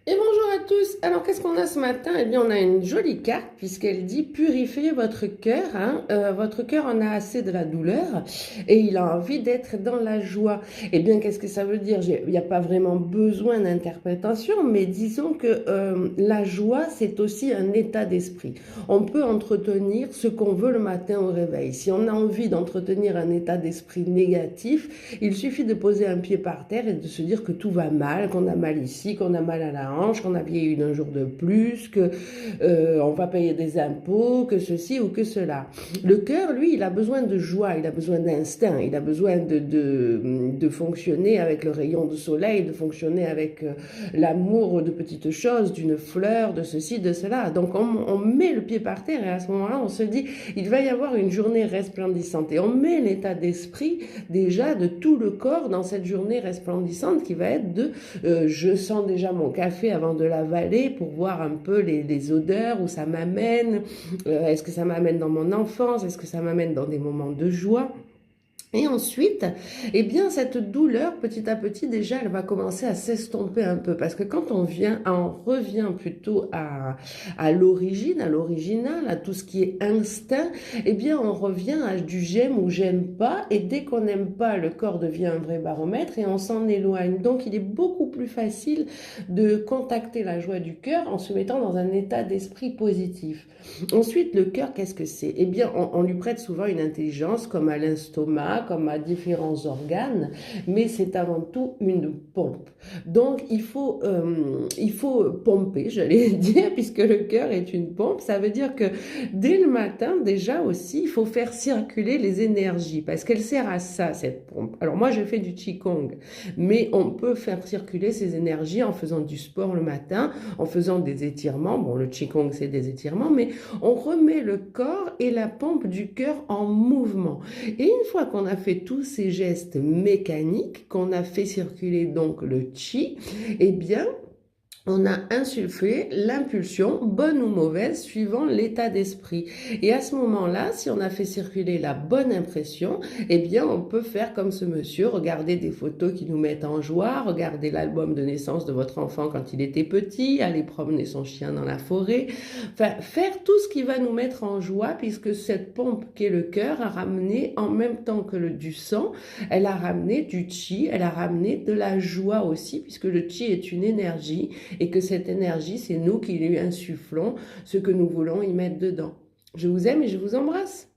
Et bonjour à tous. Alors, qu'est-ce qu'on a ce matin? Eh bien, on a une jolie carte puisqu'elle dit purifiez votre cœur. Votre cœur en a assez de la douleur et il a envie d'être dans la joie. Eh bien, qu'est-ce que ça veut dire? Il n'y a pas vraiment besoin d'interprétation, mais disons que la joie, c'est aussi un état d'esprit. On peut entretenir ce qu'on veut le matin au réveil. Si on a envie d'entretenir un état d'esprit négatif, il suffit de poser un pied par terre et de se dire que tout va mal, qu'on a mal ici, qu'on a mal à la hanche, qu'on a vieilli d'un jour de plus, que on va payer des impôts, que ceci ou que cela. Le cœur, lui, il a besoin de joie, il a besoin d'instinct, il a besoin de fonctionner avec le rayon de soleil, de fonctionner avec l'amour de petites choses, d'une fleur, de ceci, de cela. Donc on met le pied par terre et à ce moment-là, on se dit, il va y avoir une journée resplendissante. Et on met l'état d'esprit déjà de tout le corps dans cette journée resplendissante qui va être de je sens déjà mon café avant de l'avaler pour voir un peu les odeurs où ça m'amène. Est-ce que ça m'amène dans mon enfance? Est-ce que ça m'amène dans des moments de joie? Et ensuite, eh bien, cette douleur, petit à petit, déjà, elle va commencer à s'estomper un peu. Parce que quand on revient plutôt à l'origine, à l'original, à tout ce qui est instinct, eh bien, on revient à du j'aime ou j'aime pas. Et dès qu'on n'aime pas, le corps devient un vrai baromètre et on s'en éloigne. Donc, il est beaucoup plus facile de contacter la joie du cœur en se mettant dans un état d'esprit positif. Ensuite, le cœur, qu'est-ce que c'est? Eh bien, on lui prête souvent une intelligence comme à l'estomac, comme à différents organes, mais c'est avant tout une pompe. Donc, il faut pomper, j'allais dire, puisque le cœur est une pompe. Ça veut dire que dès le matin, déjà aussi, il faut faire circuler les énergies, parce qu'elle sert à ça, cette pompe. Alors, moi, je fais du Qigong, mais on peut faire circuler ces énergies en faisant du sport le matin, en faisant des étirements. Bon, le Qigong, c'est des étirements, mais on remet le corps et la pompe du cœur en mouvement. Et une fois qu'on a fait tous ces gestes mécaniques, qu'on a fait circuler donc le chi, eh bien, on a insufflé l'impulsion, bonne ou mauvaise, suivant l'état d'esprit. Et à ce moment-là, si on a fait circuler la bonne impression, eh bien, on peut faire comme ce monsieur, regarder des photos qui nous mettent en joie, regarder l'album de naissance de votre enfant quand il était petit, aller promener son chien dans la forêt, enfin, faire tout ce qui va nous mettre en joie, puisque cette pompe qui est le cœur a ramené, en même temps que du sang, elle a ramené du chi, elle a ramené de la joie aussi, puisque le chi est une énergie, et que cette énergie, c'est nous qui lui insufflons ce que nous voulons y mettre dedans. Je vous aime et je vous embrasse.